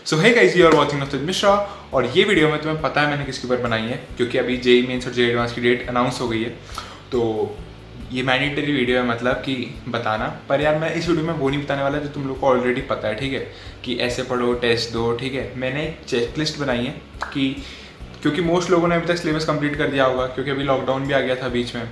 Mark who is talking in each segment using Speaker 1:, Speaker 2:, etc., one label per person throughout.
Speaker 1: So hey guys, you are watching Navneet Mishra. और ये video में तुम्हें पता है मैंने किसके ऊपर बनाई है, क्योंकि अभी जेईई मेंस और जेईई एडवांस की डेट अनाउंस हो गई है। तो ये मैंडेटरी वीडियो है, मतलब कि बताना। पर यार मैं इस वीडियो में वो नहीं बताने वाला जो तुम लोग को ऑलरेडी पता है, ठीक है, कि ऐसे पढ़ो, टेस्ट दो, ठीक है। मैंने एक चेकलिस्ट बनाई है कि क्योंकि मोस्ट लोगों ने अभी तक सिलेबस कंप्लीट कर दिया होगा, क्योंकि अभी लॉकडाउन भी आ गया था बीच में,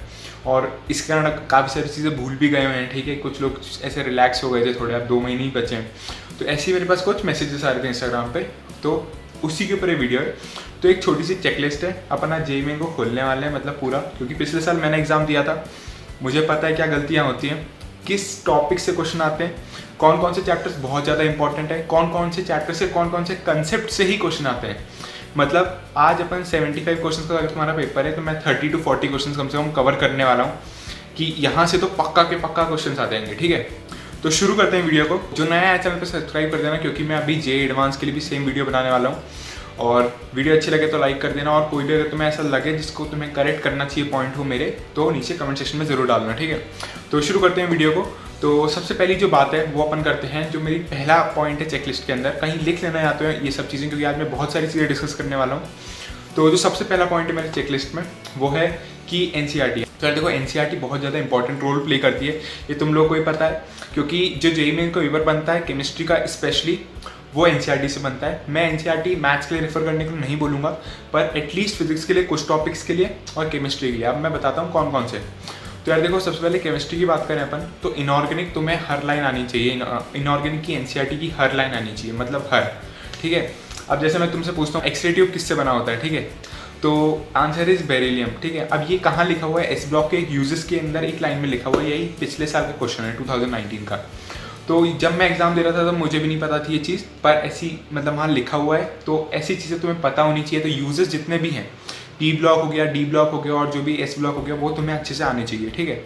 Speaker 1: और इसके कारण काफ़ी सारी चीज़ें भूल भी गए हुए हैं, ठीक है। कुछ लोग ऐसे रिलैक्स हो गए थे थोड़े, अब 2 महीने ही बचे हैं। तो ऐसे ही मेरे पास कुछ मैसेजेस आ रहे थे इंस्टाग्राम पे, तो उसी के ऊपर ये वीडियो है। तो एक छोटी सी चेकलिस्ट है, अपना जेईई मेन को खोलने वाले हैं, मतलब पूरा, क्योंकि पिछले साल मैंने एग्ज़ाम दिया था, मुझे पता है क्या गलतियाँ होती हैं, किस टॉपिक से क्वेश्चन आते हैं, कौन कौन से चैप्टर्स बहुत ज़्यादा इंपॉर्टेंट है, कौन कौन से चैप्टर से कौन कौन से कंसेप्ट से ही क्वेश्चन आते हैं। मतलब आज अपन 75 क्वेश्चन का अगर तुम्हारा पेपर है, तो मैं 30 to 40 क्वेश्चन कम से कम कवर करने वाला हूँ, कि यहाँ से तो पक्का के पक्का क्वेश्चन आ जाएंगे, ठीक है। तो शुरू करते हैं वीडियो को। जो नया है चैनल पर सब्सक्राइब कर देना, क्योंकि मैं अभी जेईई एडवांस के लिए भी सेम वीडियो बनाने वाला हूँ। और वीडियो अच्छी लगे तो लाइक कर देना, और कोई भी अगर तुम्हें ऐसा लगे जिसको तुम्हें करेक्ट करना चाहिए पॉइंट हो मेरे, तो नीचे कमेंट सेक्शन में ज़रूर डालना, ठीक है। तो शुरू करते हैं वीडियो को। तो सबसे पहली जो बात है वो अपन करते हैं, जो मेरी पहला पॉइंट है चेकलिस्ट के अंदर, कहीं लिख लेना या तो ये सब चीज़ें, क्योंकि आज मैं बहुत सारी चीज़ें डिस्कस करने वाला हूँ। तो जो सबसे पहला पॉइंट है मेरे चेकलिस्ट में वो है कि एनसीईआरटी। तो यार देखो, एनसीईआरटी बहुत ज़्यादा इंपॉर्टेंट रोल प्ले करती है, ये तुम लोग को ही पता है, क्योंकि जो जेईई मेन का पेपर बनता है केमिस्ट्री का स्पेशली, वो एनसीईआरटी से बनता है। मैं एनसीईआरटी मैथ्स के लिए रेफर करने के लिए नहीं बोलूँगा, पर एटलीस्ट फिजिक्स के लिए, कुछ टॉपिक्स के लिए, और केमिस्ट्री के लिए। अब मैं बताता हूँ कौन कौन से। तो यार देखो, सबसे पहले केमिस्ट्री की बात करें अपन, तो इनऑर्गेनिक तुम्हें हर लाइन आनी चाहिए। इनऑर्गेनिक की एनसीईआरटी की हर लाइन आनी चाहिए, मतलब हर, ठीक है। अब जैसे मैं तुमसे पूछता हूँ एक्स रे ट्यूब किससे बना होता है, ठीक है, तो आंसर इज बेरिलियम, ठीक है। अब ये कहाँ लिखा हुआ है, एस ब्लॉक के एक यूजेस के अंदर एक लाइन में लिखा हुआ है। यही पिछले साल का क्वेश्चन है 2019 का। तो जब मैं एग्जाम दे रहा था तब मुझे भी नहीं पता थी ये चीज़, पर ऐसी मतलब वहाँ लिखा हुआ है, तो ऐसी चीज़ें तुम्हें पता होनी चाहिए। तो यूजेस जितने भी हैं, पी ब्लॉक हो गया, डी ब्लॉक हो गया, और जो भी एस ब्लॉक हो गया, वो तुम्हें अच्छे से आने चाहिए, ठीक है।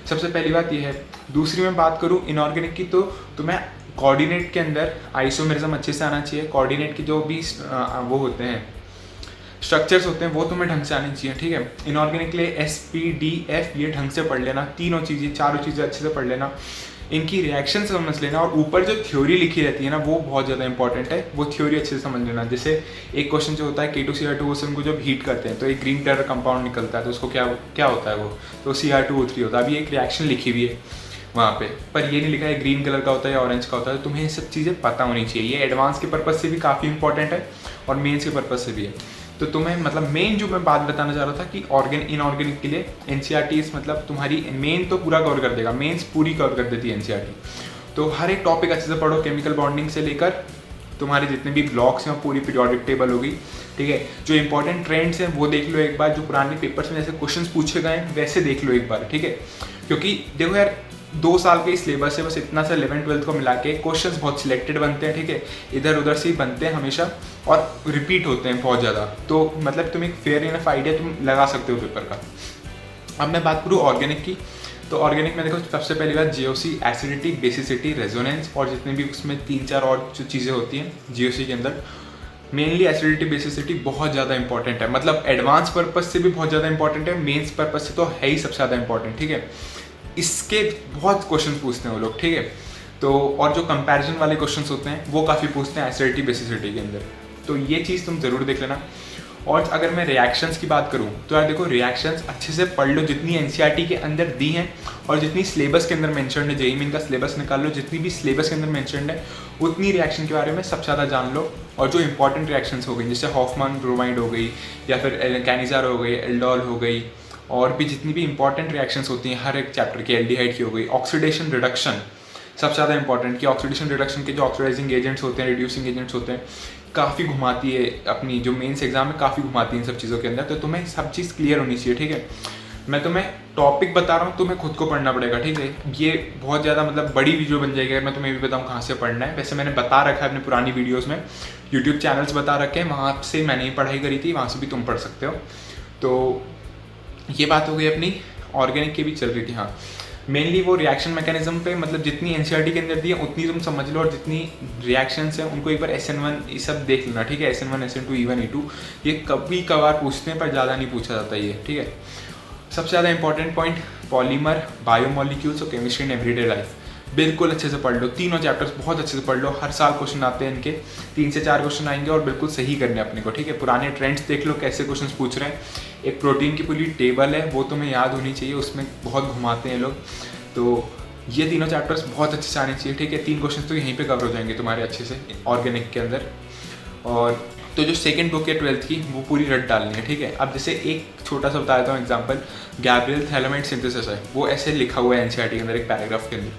Speaker 1: सबसे पहली बात ये है। दूसरी मैं बात करूँ इनऑर्गेनिक की, तो तुम्हें कोऑर्डिनेट के अंदर आइसोमेरिज्म अच्छे से आना चाहिए। कोऑर्डिनेट के जो भी वो होते हैं, स्ट्रक्चर्स होते हैं, वो तुम्हें ढंग से आनी चाहिए, ठीक है। इनऑर्गेनिक के लिए एस, पी, डी, एफ ये ढंग से पढ़ लेना, तीनों चीज़ें, चारों चीज़ें अच्छे से पढ़ लेना, इनकी रिएक्शन समझ लेना। और ऊपर जो थ्योरी लिखी रहती है ना, वो बहुत ज़्यादा इंपॉर्टेंट है, वो थ्योरी अच्छे से समझ लेना। जैसे एक क्वेश्चन जो होता है K2Cr2O से, उनको जब हीट करते हैं तो एक ग्रीन कलर कंपाउंड निकलता है, तो उसको क्या क्या होता है वो, तो Cr2O3 होता है। अभी एक रिएक्शन लिखी हुई है वहाँ पे, पर ये नहीं लिखा है ग्रीन कलर का होता है या ऑरेंज का होता है। तो तुम्हें ये सब चीज़ें पता होनी चाहिए। ये एडवांस के पर्पज़ से भी काफ़ी इंपॉर्टेंट है, और मेंस के पर्पज़ से भी है। तो तुम्हें मतलब मेन जो मैं बात बताना चाह रहा था कि इनऑर्गेनिक के लिए एनसीईआरटी मतलब तुम्हारी मेन तो पूरा कवर कर देगा, मेंस पूरी कवर कर देती है एनसीईआरटी। तो हर एक टॉपिक अच्छे से पढ़ो, केमिकल बॉन्डिंग से लेकर तुम्हारे जितने भी ब्लॉक्स हैं, पूरी पीरियोडिक टेबल होगी, ठीक है। जो इंपॉर्टेंट ट्रेंड्स हैं वो देख लो एक बार, जो पुराने पेपर्स में जैसे क्वेश्चंस पूछे गए हैं वैसे देख लो एक बार, ठीक है। क्योंकि देखो यार, 2 साल के सिलेबस है, बस इतना सा 11th-12th को मिला के क्वेश्चंस बहुत सिलेक्टेड बनते हैं, ठीक है, इधर उधर से ही बनते हैं हमेशा, और रिपीट होते हैं बहुत ज़्यादा। तो मतलब तुम एक फेयर इनफ आइडिया तुम लगा सकते हो पेपर का। अब मैं बात करूँ ऑर्गेनिक की, तो ऑर्गेनिक में देखो, सबसे पहली बात जीओसी, एसिडिटी, बेसिसिटी, रेजोनेंस, और जितने भी उसमें 3-4 और जो चीज़ें होती हैं जीओसी के अंदर, मेनली एसिडिटी, बेसिसिटी बहुत ज़्यादा इंपॉर्टेंट है। मतलब एडवांस पर्पज से भी बहुत ज़्यादा इंपॉर्टेंट है, मेंस पर्पज से तो है ही सबसे ज़्यादा इंपॉर्टेंट, ठीक है। इसके बहुत क्वेश्चन पूछते हैं वो लोग, ठीक है। तो और जो कंपैरिजन वाले क्वेश्चंस होते हैं वो काफ़ी पूछते हैं एसिडिटी, बेसिसिटी के अंदर। तो ये चीज़ तुम ज़रूर देख लेना। और अगर मैं रिएक्शंस की बात करूँ, तो यार देखो, रिएक्शंस अच्छे से पढ़ लो, जितनी एनसीईआरटी के अंदर दी हैं और जितनी सिलेबस के अंदर मेंशन्ड है। जेईई मेन का सिलेबस निकाल लो, जितनी भी सिलेबस के अंदर मेंशन्ड है उतनी रिएक्शन के बारे में सबसे ज़्यादा जान लो। और जो इंपॉर्टेंट रिएक्शंस हो गई, जैसे हॉफमैन ब्रोमाइड हो गई, या फिर कैनिजार हो गई, एल्डोल हो गई, और भी जितनी भी इंपॉर्टेंट रिएक्शंस होती हैं हर एक चैप्टर की, एल्डिहाइड की हो गई, ऑक्सीडेशन रिडक्शन सबसे ज़्यादा इंपॉर्टेंट, कि ऑक्सीडेशन रिडक्शन के जो ऑक्सीडाइजिंग एजेंट्स होते हैं, रिड्यूसिंग एजेंट्स होते हैं, काफ़ी घुमाती है अपनी जो मेंस एग्जाम में, काफ़ी घुमाती है इन सब चीज़ों के अंदर। तो तुम्हें सब चीज़ क्लियर होनी चाहिए, ठीक है। मैं तुम्हें टॉपिक बता रहा हूँ, तुम्हें खुद को पढ़ना पड़ेगा, ठीक है। ये बहुत ज़्यादा मतलब बड़ी वीडियो बन जाएगी अगर मैं तुम्हें भी बताऊँ कहाँ से पढ़ना है। वैसे मैंने बता रखा है अपने पुरानी वीडियोज़ में, यूट्यूब चैनल्स बता रखे हैं, वहाँ से मैंने ही पढ़ाई करी थी, वहाँ से भी तुम पढ़ सकते हो। तो ये बात हो गई अपनी, ऑर्गेनिक की भी चल रही थी। हाँ, मेनली वो रिएक्शन मैकेनिज्म पे, मतलब जितनी एनसीईआरटी के अंदर दी है उतनी तुम समझ लो, और जितनी रिएक्शंस हैं उनको एक बार SN1 ये सब देख लेना, ठीक है। SN1, SN2, E1, E2 ये कभी कभार पूछते हैं, पर ज़्यादा नहीं पूछा जाता ये, ठीक है। सबसे ज़्यादा इंपॉर्टेंट पॉइंट, पॉलीमर, बायोमोलिक्यूल्स और केमिस्ट्री इन एवरीडे लाइफ। बिल्कुल अच्छे से पढ़ लो, तीनों चैप्टर्स बहुत अच्छे से पढ़ लो। हर साल क्वेश्चन आते हैं इनके, 3 से 4 क्वेश्चन आएंगे और बिल्कुल सही करने अपने को, ठीक है। पुराने ट्रेंड्स देख लो कैसे क्वेश्चन पूछ रहे हैं। एक प्रोटीन की पूरी टेबल है, वो तुम्हें याद होनी चाहिए, उसमें बहुत घुमाते हैं लोग। तो ये तीनों चैप्टर्स बहुत अच्छे से आने चाहिए, ठीक है। 3 क्वेश्चन तो यहीं पे कवर हो जाएंगे तुम्हारे अच्छे से ऑर्गेनिक के अंदर। और तो जो सेकंड बुक है 12th की, वो पूरी रट डालनी है, ठीक है। अब जैसे एक छोटा सा बता देता हूँ एग्जांपल, गैब्रियल थैलेमाइड सिंथेसिस है, वो ऐसे लिखा हुआ है एनसीईआरटी के अंदर एक पैराग्राफ के अंदर।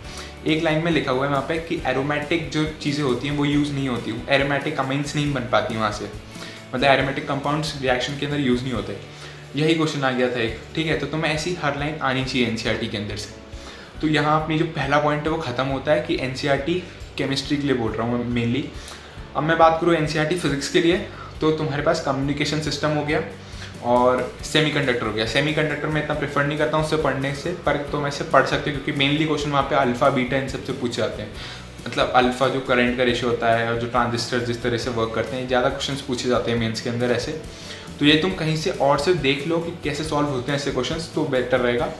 Speaker 1: एक लाइन में लिखा हुआ है वहाँ पे कि एरोमेटिक जो चीज़ें होती हैं वो यूज़ नहीं होती, एरोमेटिक अमाइंस नहीं बन पाती वहाँ से, मतलब एरोमेटिक कंपाउंड्स रिएक्शन के अंदर यूज़ नहीं होते। यही क्वेश्चन आ गया था एक, ठीक है। तो तुम्हें ऐसी हर लाइन आनी चाहिए एनसीईआरटी के अंदर से। तो यहाँ अपनी जो पहला पॉइंट है वो ख़त्म होता है कि एनसीईआरटी केमिस्ट्री के लिए बोल रहा हूँ मैं मेनली। अब मैं बात करूँ एनसीईआरटी फिजिक्स के लिए, तो तुम्हारे पास कम्युनिकेशन सिस्टम हो गया और सेमीकंडक्टर हो गया। सेमीकंडक्टर में इतना प्रेफर नहीं करता हूँ उससे पढ़ने से, पर तुम ऐसे पढ़ सकते हो क्योंकि मेनली क्वेश्चन वहाँ पे अल्फा बीटा इन सबसे पूछे जाते हैं। मतलब अल्फा जो करंट का रेशियो होता है और जो ट्रांजिस्टर जिस तरह से वर्क करते हैं, ज़्यादा क्वेश्चन पूछे जाते हैं मेंस के अंदर ऐसे। तो ये तुम कहीं से और से देख लो कि कैसे सॉल्व होते हैं ऐसे क्वेश्चन, तो बेटर रहेगा।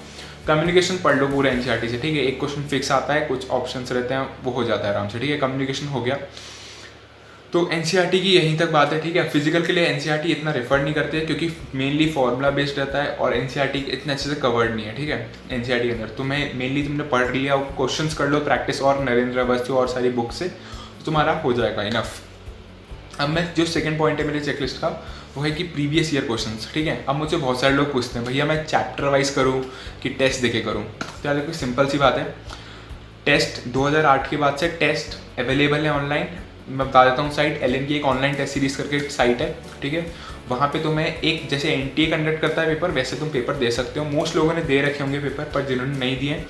Speaker 1: कम्युनिकेशन पढ़ लो पूरे एनसीईआरटी से, ठीक है। एक क्वेश्चन फिक्स आता है, कुछ ऑप्शंस रहते हैं, वो हो जाता है आराम से, ठीक है। कम्युनिकेशन हो गया। तो एनसीईआरटी की यहीं तक बात है, ठीक है। फिजिकल के लिए एनसीईआरटी इतना रेफर नहीं करते क्योंकि मेनली फॉर्मूला बेस्ड रहता है और एनसीईआरटी इतने अच्छे से कवर्ड नहीं है, ठीक है। एनसीईआरटी के अंदर तुम्हें मेनली तुमने पढ़ लिया, क्वेश्चंस कर लो प्रैक्टिस और नरेंद्र अवस्थी और सारी बुक से, तो तुम्हारा हो जाएगा इनफ। अब मैं जो सेकंड पॉइंट है मेरे चेकलिस्ट का, वो है कि प्रीवियस ईयर क्वेश्चंस, ठीक है। अब मुझे बहुत सारे लोग पूछते हैं भैया मैं चैप्टर वाइज करूँ कि टेस्ट देके करूँ। तो यार देखो सिंपल सी बात है, टेस्ट 2008 के बाद से टेस्ट अवेलेबल है ऑनलाइन। मैं बता देता हूँ साइट, एलएन की एक ऑनलाइन टेस्ट सीरीज करके साइट है, ठीक है। वहाँ पे तुम्हें एक जैसे एनटीए कंडक्ट करता है पेपर, वैसे तुम पेपर दे सकते हो। मोस्ट लोगों ने दे रखे होंगे पेपर, पर जिन्होंने नहीं दिए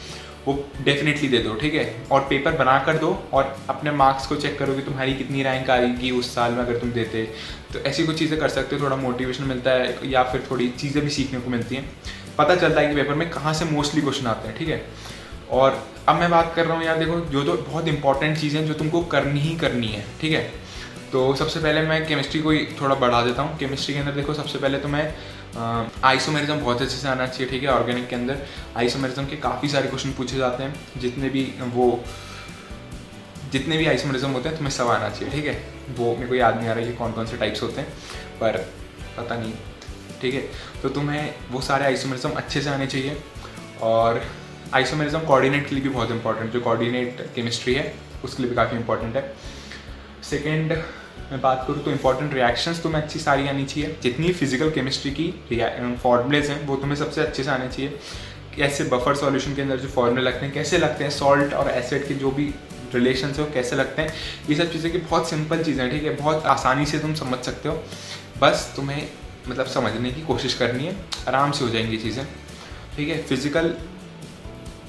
Speaker 1: वो डेफिनेटली दे दो, ठीक है। और पेपर बना कर दो और अपने मार्क्स को चेक करो कि तुम्हारी कितनी रैंक आएगी उस साल में अगर तुम देते। तो ऐसी कुछ चीज़ें कर सकते हो, थोड़ा मोटिवेशन मिलता है या फिर थोड़ी चीज़ें भी सीखने को मिलती हैं। पता चलता है कि पेपर में कहाँ से मोस्टली क्वेश्चन आते हैं, ठीक है। और अब मैं बात कर रहा हूँ यार देखो, जो तो बहुत इंपॉर्टेंट चीज़ें जो तुमको करनी ही करनी है, ठीक है। तो सबसे पहले मैं केमिस्ट्री को ही थोड़ा बढ़ा देता हूँ। केमिस्ट्री के अंदर देखो सबसे पहले तो मैं आइसोमेरिज्म बहुत अच्छे से आना चाहिए, ठीक है। ऑर्गेनिक के अंदर आइसोमेरिज्म के काफ़ी सारे क्वेश्चन पूछे जाते हैं, जितने भी आइसोमेरिज्म होते हैं तुम्हें सब आना चाहिए, ठीक है। वो मेरे को याद नहीं आ रहा है कि कौन कौन से टाइप्स होते हैं, पर पता नहीं, ठीक है। तो तुम्हें वो सारे आइसोमेरिज्म अच्छे से आने चाहिए। और आइसोमेरिज्म कोऑर्डिनेट के लिए भी बहुत इंपॉर्टेंट, जो कोऑर्डिनेट केमिस्ट्री है उसके लिए भी काफ़ी इंपॉर्टेंट है। सेकेंड मैं बात करूँ तो इंपॉर्टेंट रिएक्शंस तुम्हें अच्छी सारी आनी चाहिए। जितनी फिजिकल केमिस्ट्री की फॉर्मूलेज हैं वो तुम्हें सबसे अच्छे से आने चाहिए। कैसे बफर सॉल्यूशन के अंदर जो फॉर्मूले लगते हैं कैसे लगते हैं, सॉल्ट और एसिड के जो भी रिलेशन है वो कैसे लगते हैं, ये सब चीज़ें की बहुत सिंपल चीज़ें हैं, ठीक है। बहुत आसानी से तुम समझ सकते हो, बस तुम्हें मतलब समझने की कोशिश करनी है, आराम से हो जाएंगी चीज़ें, ठीक है। फिजिकल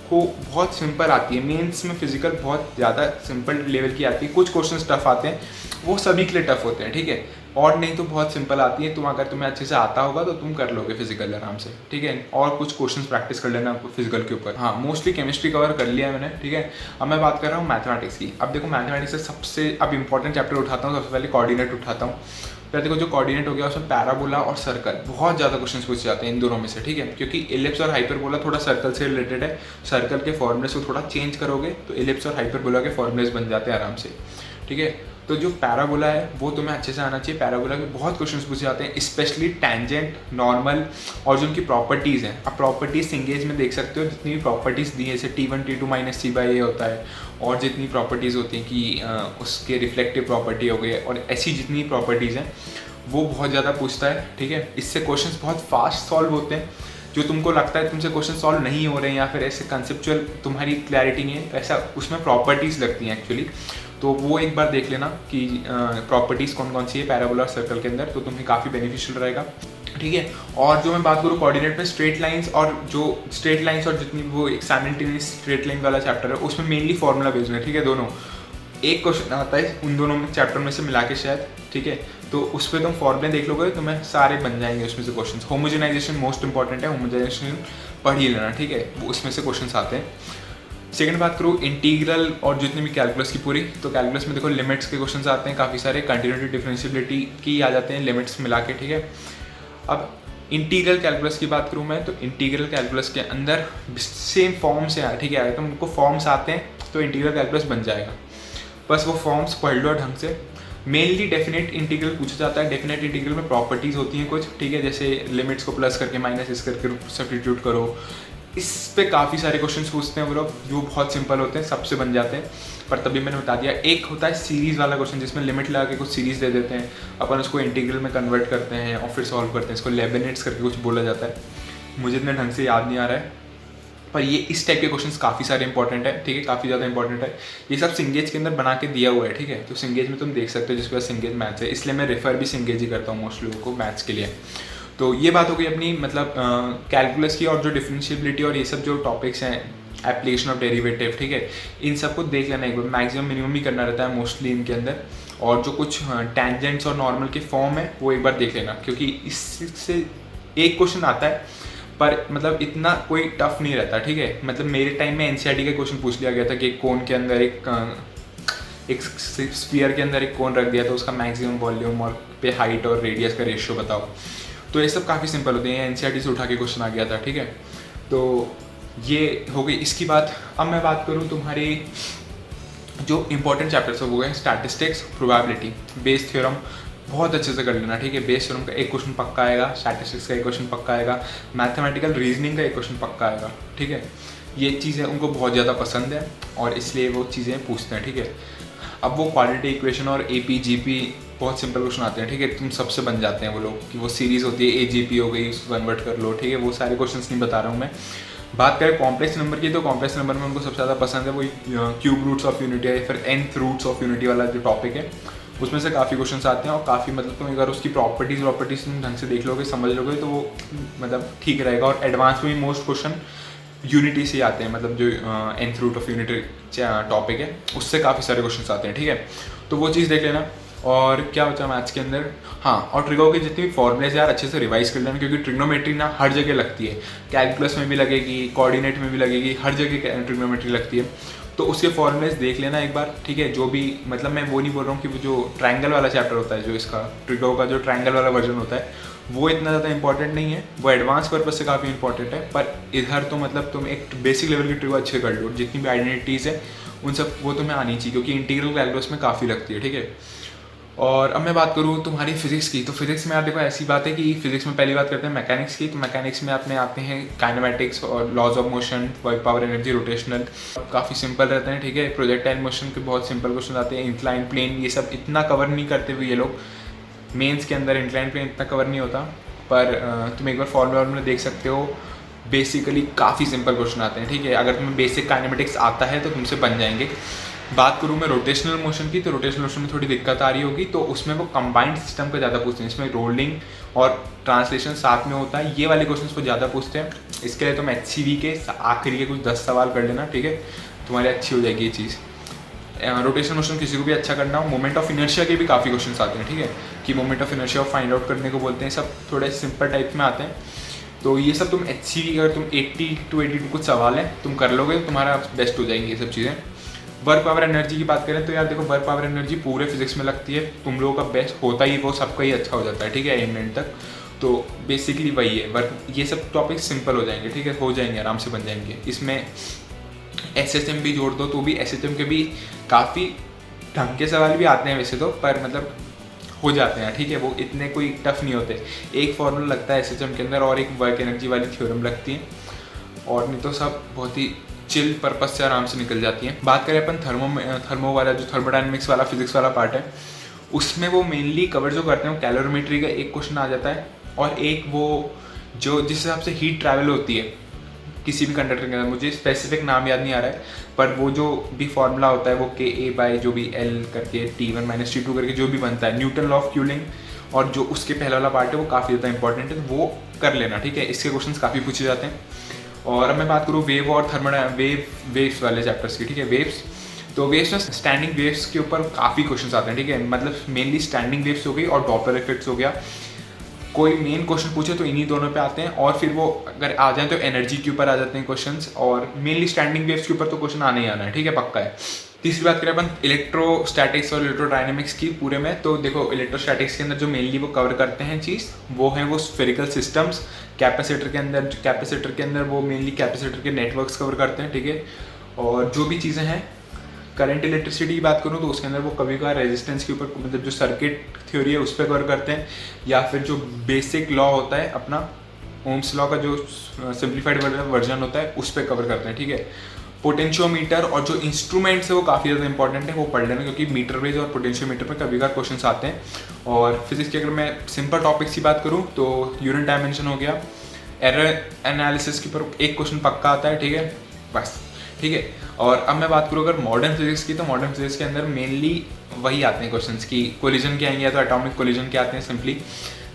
Speaker 1: को बहुत सिंपल आती है, मेंस में फिजिकल बहुत ज़्यादा सिंपल लेवल की आती है। कुछ क्वेश्चन टफ आते हैं, वो सभी के लिए टफ होते हैं, ठीक है। और नहीं तो बहुत सिंपल आती है। तुम अगर तुम्हें अच्छे से आता होगा तो तुम कर लोगे फिजिकल आराम से, ठीक है। और कुछ क्वेश्चंस प्रैक्टिस कर लेना फिजिकल के ऊपर। हाँ, मोस्टली केमिस्ट्री कवर कर लिया है मैंने, ठीक है। अब मैं बात कर रहा हूँ मैथमेटिक्स की। अब देखो मैथमेटिक्स से सबसे अब इंपॉर्टेंट चैप्टर उठाता हूँ, सबसे पहले कोऑर्डिनेट उठाता हूँ। फिर देखो जो कोऑर्डिनेट हो गया उसमें पैराबोला और सर्कल बहुत ज़्यादा क्वेश्चंस पूछे जाते हैं इन दोनों में से, ठीक है। क्योंकि इलिप्स और हाइपरबोला थोड़ा सर्कल से रिलेटेड है। सर्कल के फॉर्मूले को थोड़ा चेंज करोगे तो इलिप्स और हाइपरबोला के फॉर्मूलेज बन जाते हैं आराम से, ठीक है। तो जो पैराबोला है वो तुम्हें अच्छे से आना चाहिए। पैराबोला के बहुत क्वेश्चंस पूछे जाते हैं, स्पेशली टैंजेंट, नॉर्मल और जो उनकी प्रॉपर्टीज़ हैं। अब प्रॉपर्टीज़ सिंगेज में देख सकते हो, जितनी भी प्रॉपर्टीज़ दी है जैसे T1 T2 माइनस C/A होता है, और जितनी प्रॉपर्टीज़ होती हैं कि उसके रिफ्लेक्टिव प्रॉपर्टी हो गई, और ऐसी जितनी प्रॉपर्टीज़ हैं वो बहुत ज़्यादा पूछता है, ठीक है। इससे क्वेश्चंस बहुत फास्ट सॉल्व होते हैं। जो तुमको लगता है तुमसे क्वेश्चन सॉल्व नहीं हो रहे हैं या फिर ऐसे कंसेप्चुअल तुम्हारी क्लैरिटी नहीं है, ऐसा उसमें प्रॉपर्टीज़ लगती हैं एक्चुअली। तो वो एक बार देख लेना कि प्रॉपर्टीज़ कौन कौन सी है पैराबोला सर्कल के अंदर, तो तुम्हें काफ़ी बेनिफिशियल रहेगा, ठीक है। और जो मैं बात करूँ कोऑर्डिनेट में स्ट्रेट लाइंस और जितनी वो एक साइमल्टेनियस स्ट्रेट लाइन वाला चैप्टर है उसमें मेनली फॉर्मूला बेस्ड है, ठीक है। दोनों एक क्वेश्चन आता है उन दोनों में चैप्टर में से मिला के शायद, ठीक है। तो उस पर तुम फॉर्मूले देख लोगे तुम्हें सारे बन जाएंगे उसमें से क्वेश्चंस। होमोजेनाइजेशन मोस्ट इंपॉर्टेंट है, होमोजेनाइजेशन पढ़ ही लेना, ठीक है। वो उसमें से क्वेश्चंस आते हैं। सेकंड बात करूँ इंटीग्रल और जितनी भी कैलकुलस की पूरी, तो कैलकुलस में देखो लिमिट्स के क्वेश्चंस आते हैं काफ़ी सारे, कंटिन्यूटी डिफरेंशिएबिलिटी की आ जाते हैं लिमिट्स मिला के, ठीक है। अब इंटीग्रल कैलकुलस की बात करूँ मैं, तो इंटीग्रल कैलकुलस के अंदर सेम फॉर्म से आए, ठीक है। तो उनको फॉर्म्स आते हैं तो इंटीग्रल कैलकुलस बन जाएगा। बस वो फॉर्म्स पढ़ लो ढंग से। मेनली डेफिनेट इंटीग्रल पूछा जाता है। डेफिनेट इंटीग्रल में प्रॉपर्टीज़ होती हैं कुछ, ठीक है, जैसे लिमिट्स को प्लस करके माइनस इस करके सब्स्टिट्यूट करो। इस पे काफ़ी सारे क्वेश्चंस पूछते हैं वो लोग, जो बहुत सिंपल होते हैं, सबसे बन जाते हैं। पर तभी मैंने बता दिया, एक होता है सीरीज़ वाला क्वेश्चन जिसमें लिमिट लगा के कुछ सीरीज़ दे देते हैं, अपन उसको इंटीग्रल में कन्वर्ट करते हैं और फिर सॉल्व करते हैं। इसको लेबनिट्स करके कुछ बोला जाता है, मुझे इतने ढंग से याद नहीं आ रहा है, पर ये इस टाइप के क्वेश्चंस काफ़ी सारे इंपॉर्टेंट है, ठीक है, काफ़ी ज़्यादा इंपॉर्टेंट है। ये सब सिंगेज के अंदर बना के दिया हुआ है, ठीक है, तो सिंगेज में तुम देख सकते हो, जिसके पास सिंगेज मैथ्स है, इसलिए मैं रेफर भी सिंगेज ही करता हूँ मोस्ट लोगों को मैथ्स के लिए। तो ये बात हो गई अपनी मतलब कैलकुलस की, और जो डिफरेंशिएबिलिटी और ये सब जो टॉपिक्स हैं, एप्लीकेशन ऑफ डेरिवेटिव, ठीक है, इन सबको देख लेना एक बार। मैक्सिमम मिनिमम ही करना रहता है मोस्टली इनके अंदर, और जो कुछ टेंजेंट्स और नॉर्मल के फॉर्म है वो एक बार देख लेना, क्योंकि इससे एक क्वेश्चन आता है पर मतलब इतना कोई टफ नहीं रहता, ठीक है। मतलब मेरे टाइम में एनसीईआरटी का क्वेश्चन पूछ लिया गया था कि कोन के अंदर एक स्फीयर के अंदर एक कोन रख दिया तो उसका मैक्सिमम वॉल्यूम और पे हाइट और रेडियस का रेशियो बताओ। तो ये सब काफ़ी सिंपल होते हैं, एनसीईआरटी से उठा के क्वेश्चन आ गया था, ठीक है। तो ये हो गई इसकी बात। अब मैं बात करूँ तुम्हारे जो इंपॉर्टेंट चैप्टर्स है वो है स्टैटिस्टिक्स, प्रोबेबिलिटी, बेस थ्योरम बहुत अच्छे से कर लेना, ठीक है। बेस थ्योरम का एक क्वेश्चन पक्का आएगा, स्टैटिस्टिक्स का एक क्वेश्चन पक्का आएगा, मैथमेटिकल रीजनिंग का एक क्वेश्चन पक्का आएगा, ठीक है। ये चीज़ें उनको बहुत ज़्यादा पसंद है और इसलिए वो चीज़ें पूछते हैं, ठीक है। अब वो क्वाड्रेटिक इक्वेशन और एपी जीपी बहुत सिंपल क्वेश्चन आते हैं, ठीक है, तुम सबसे बन जाते हैं वो लोग, कि वो सीरीज़ होती है एजीपी हो गई, उसको कन्वर्ट कर लो, ठीक है। वो सारे क्वेश्चंस नहीं बता रहा हूँ मैं। बात करें कॉम्प्लेक्स नंबर की, तो कॉम्प्लेक्स नंबर में उनको सबसे ज़्यादा पसंद है वही क्यूब रूट्स ऑफ यूनिटी या फिर nth रूट्स ऑफ यूनिटी वाला जो टॉपिक है, उसमें से काफ़ी क्वेश्चंस आते हैं। और काफ़ी मतलब तुम अगर उसकी प्रॉपर्टीज़ तुम ढंग से देख लोगे, समझ लोगे, तो वो मतलब ठीक रहेगा। और एडवांस में भी मोस्ट क्वेश्चन यूनिटी से आते हैं, मतलब जो nth root of unity topic है उससे काफ़ी सारे क्वेश्चन आते हैं, ठीक है। तो वो चीज़ देख लेना। और क्या होता है मैथ्स के अंदर, हाँ, और ट्रिगो के जितने भी फॉर्मुलेज यार अच्छे से रिवाइज कर लेना, क्योंकि ट्रिग्नोमेट्री ना हर जगह लगती है, कैलकुलस में भी लगेगी, कोऑर्डिनेट में भी लगेगी, हर जगह ट्रिग्नोमेट्री लगती है। तो उसके फॉर्मुलेज देख लेना एक बार, ठीक है। जो भी मतलब मैं वो नहीं बोल रहा हूँ कि वो जो ट्रायंगल वाला चैप्टर होता है, जो इसका ट्रिगो का जो ट्रायंगल वाला वर्जन होता है, वो इतना ज़्यादा इंपॉर्टेंट नहीं है, वो एडवांस पर्पज से काफ़ी इंपॉर्टेंट है। पर इधर तो मतलब तुम एक बेसिक लेवल की ट्रिगो अच्छे कर लो, जितनी भी आइडेंटिटीज़ है उन सब वो तुम्हें आनी चाहिए, क्योंकि इंटीग्रल कैलकुलस में काफ़ी लगती है, ठीक है। और अब मैं बात करूँ तुम्हारी फिजिक्स की, तो फिजिक्स में आप देखो ऐसी बात है कि फिजिक्स में पहली बात करते हैं मैकेनिक्स की। तो मैकेनिक्स में अपने आते हैं काइनेमेटिक्स और laws of motion, work, power, energy, rotational, काफ़ी सिंपल रहते हैं, ठीक है। प्रोजेक्टाइल मोशन के बहुत सिंपल क्वेश्चन आते हैं, इंक्लाइन प्लेन, ये सब इतना कवर नहीं करते हुए ये लोग मेंस के अंदर, इंक्लाइन प्लेन इतना कवर नहीं होता। पर तुम एक बार फॉर्मूला में देख सकते हो, बेसिकली काफ़ी सिंपल क्वेश्चन आते हैं, ठीक है। अगर तुम्हें बेसिक काइनेमेटिक्स आता है तो तुमसे बन जाएंगे। बात करूँ मैं रोटेशनल मोशन की, तो रोटेशनल मोशन में थोड़ी दिक्कत आ रही होगी, तो उसमें वो कंबाइंड सिस्टम का ज़्यादा पूछते हैं, इसमें रोलिंग और ट्रांसलेशन साथ में होता है, ये वाले क्वेश्चन को ज़्यादा पूछते हैं। इसके लिए तुम HCV के आखिरी के कुछ 10 सवाल कर लेना, ठीक है, तुम्हारी अच्छी हो जाएगी ये चीज़। रोटेशनल मोशन किसी को भी अच्छा करना हो, मोमेंट ऑफ इनर्शिया के भी काफ़ी क्वेश्चन आते हैं, ठीक है, कि moment of inertia find out करने को बोलते हैं, सब थोड़े सिंपल टाइप में आते हैं। तो ये सब तुम HCV अगर तुम 80 to 82 कुछ सवाल हैं तुम कर लोगे तो तुम्हारा बेस्ट हो जाएंगी ये सब चीज़ें। वर्क पावर एनर्जी की बात करें तो यार देखो, वर्क पावर एनर्जी पूरे फिजिक्स में लगती है, तुम लोगों का बेस्ट होता ही वो सबका ही अच्छा हो जाता है, ठीक है, एंड तक। तो बेसिकली वही है वर्क, ये सब टॉपिक सिंपल हो जाएंगे, ठीक है, हो जाएंगे, आराम से बन जाएंगे। इसमें SHM भी जोड़ दो तो भी SHM के भी काफ़ी ढंग के सवाल भी आते हैं वैसे तो, पर मतलब हो जाते हैं, ठीक है, वो इतने कोई टफ नहीं होते। एक फॉर्मूला लगता है SHM के अंदर और एक वर्क एनर्जी वाली थ्योरम लगती है, और नहीं तो सब बहुत ही चिल पर्पस से आराम से निकल जाती हैं। बात करें अपन थर्मो वाला जो थर्मोडायनेमिक्स वाला फिजिक्स वाला पार्ट है, उसमें वो मेनली कवर जो करते हैं वो कैलोरीमेट्री का एक क्वेश्चन आ जाता है, और एक वो जो जिस हिसाब से हीट ट्रैवल होती है किसी भी कंडक्टर के अंदर, मुझे स्पेसिफिक नाम याद नहीं आ रहा है, पर वो जो भी फॉर्मूला होता है वो KA जो भी L करके T1 - T2 करके जो भी बनता है, न्यूटन लॉ ऑफ कूलिंग, और जो उसके पहला वाला पार्ट है वो काफ़ी ज़्यादा इंपॉर्टेंट है, तो वो कर लेना, ठीक है। इसके क्वेश्चन काफ़ी पूछे जाते हैं। और अब मैं बात करूँ वेव और वेव्स वाले चैप्टर्स की, ठीक है। वेव्स, तो वेव्स में स्टैंडिंग वेव्स के ऊपर काफ़ी क्वेश्चंस आते हैं, ठीक है, मतलब मेनली स्टैंडिंग वेव्स हो गई और डॉपलर इफेक्ट्स हो गया। कोई मेन क्वेश्चन पूछे तो इन्हीं दोनों पे आते हैं, और फिर वो अगर आ जाए तो एनर्जी के ऊपर आ जाते हैं क्वेश्चंस, और मेनली स्टैंडिंग वेव्स के ऊपर तो क्वेश्चन आना ही आना है, ठीक है, पक्का है। तीसरी बात करें अपन इलेक्ट्रोस्टैटिक्स और इलेक्ट्रोडायनेमिक्स की पूरे में, तो देखो इलेक्ट्रोस्टैटिक्स के अंदर जो मेनली वो कवर करते हैं चीज़ वो है वो स्फेरिकल सिस्टम्स। कैपेसिटर के अंदर वो मेनली कैपेसिटर के नेटवर्क्स कवर करते हैं, ठीक है। और जो भी चीज़ें हैं करंट इलेक्ट्रिसिटी की बात करूँ तो उसके अंदर वो कभी कभार रेजिस्टेंस के ऊपर, मतलब जो सर्किट थ्योरी है उस पर कवर करते हैं, या फिर जो बेसिक लॉ होता है अपना ओम्स लॉ का जो सिंप्लीफाइड वर्जन होता है उस पर कवर करते हैं, ठीक है। पोटेंशियोमीटर और जो इंस्ट्रूमेंट्स है वो काफ़ी ज़्यादा इंपॉर्टेंट है, वो पढ़ लेना, क्योंकि मीटर बेस और पोटेंशियोमीटर पर कभी कभार क्वेश्चंस आते हैं। और फिजिक्स की अगर मैं सिंपल टॉपिक्स की बात करूँ तो यूनिट डायमेंशन हो गया, एरर एनालिसिस के ऊपर एक क्वेश्चन पक्का आता है, ठीक है, बस, ठीक है। और अब मैं बात करूँ अगर मॉडर्न फिजिक्स की, तो मॉडर्न फिजिक्स के अंदर मेनली वही आते हैं क्वेश्चंस की कोलिजन के आएंगे, या तो एटॉमिक कोलिजन के आते हैं सिंपली,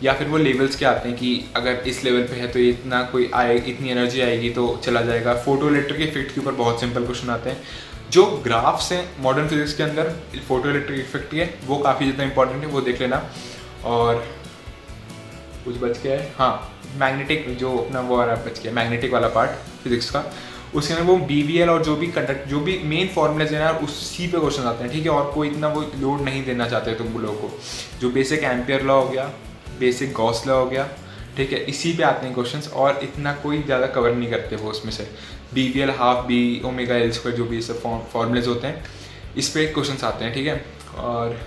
Speaker 1: या फिर वो लेवल्स के आते हैं कि अगर इस लेवल पे है तो इतना कोई आए, इतनी एनर्जी आएगी तो चला जाएगा। फोटो इलेक्ट्रिक इफेक्ट के ऊपर बहुत सिंपल क्वेश्चन आते हैं। जो ग्राफ्स हैं मॉडर्न फिजिक्स के अंदर फोटो इलेक्ट्रिक इफेक्ट के, वो काफ़ी ज़्यादा इंपॉर्टेंट है, वो देख लेना। और कुछ बच गया है, हाँ, मैग्नेटिक जो अपना वो बच गया, मैग्नेटिक वाला पार्ट फिजिक्स का, उसके अंदर वो BVL और जो भी मेन फॉर्मूलेज हैं यार उसी पे क्वेश्चन आते हैं, ठीक है। और कोई इतना वो लोड नहीं देना चाहते तुम लोगों को। जो बेसिक एम्पियर लॉ हो गया, बेसिक गॉस लॉ हो गया, ठीक है, इसी पे आते हैं क्वेश्चंस, और इतना कोई ज़्यादा कवर नहीं करते वो उसमें से। BVL half B omega L square जो भी ये सब फॉर्मूलेज होते हैं इस पे क्वेश्चंस आते हैं, ठीक है। और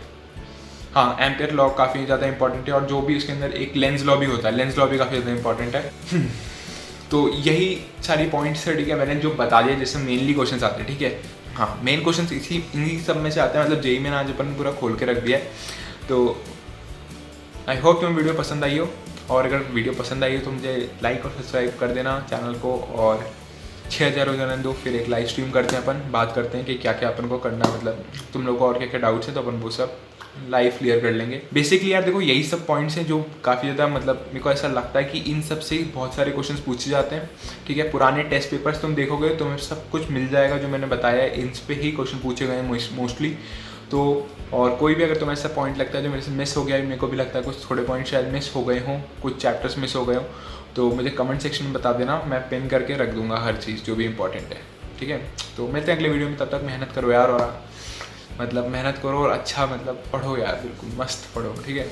Speaker 1: हाँ, एम्पियर लॉ काफ़ी ज़्यादा इंपॉर्टेंट है, और जो भी उसके अंदर एक लेंस लॉ भी होता है, लेंस लॉ भी काफ़ी ज़्यादा इंपॉर्टेंट है। तो यही सारी पॉइंट्स है, ठीक है, मैंने जो बता दिया जिससे मेनली क्वेश्चंस आते हैं, ठीक है। हाँ, मेन क्वेश्चंस इन्हीं सब में से आते हैं, मतलब जेईई में आज अपन पूरा खोल के रख दिया है। तो आई होप तुम्हें वीडियो पसंद आई हो, और अगर वीडियो पसंद आई हो तो मुझे लाइक और सब्सक्राइब कर देना चैनल को, और 6000 हो जाने दो, फिर एक लाइव स्ट्रीम करते हैं, अपन बात करते हैं कि क्या क्या अपन को करना, मतलब तुम लोग को और क्या क्या डाउट्स हैं तो अपन वो सब लाइव क्लियर कर लेंगे। बेसिकली यार देखो, यही सब पॉइंट्स हैं जो काफ़ी ज़्यादा, मतलब मेरे को ऐसा लगता है कि इन सब से बहुत सारे क्वेश्चंस पूछे जाते हैं, ठीक है। पुराने टेस्ट पेपर्स तुम देखोगे तो तुम्हें सब कुछ मिल जाएगा जो मैंने बताया है, इन पे ही क्वेश्चन पूछे गए हैं मोस्टली। तो और कोई भी अगर तुम्हें ऐसा पॉइंट लगता है जो मेरे से मिस हो गया है, मेरे को भी लगता है कुछ थोड़े पॉइंट शायद मिस हो गए हों, कुछ चैप्टर्स मिस हो गए हों, तो मुझे कमेंट सेक्शन में बता देना, मैं पिन करके रख दूंगा हर चीज़ जो भी इंपॉर्टेंट है, ठीक है। तो मिलते हैं अगले वीडियो में, तब तक मेहनत करो यार, और मतलब मेहनत करो और अच्छा मतलब पढ़ो यार, बिल्कुल मस्त पढ़ो, ठीक है।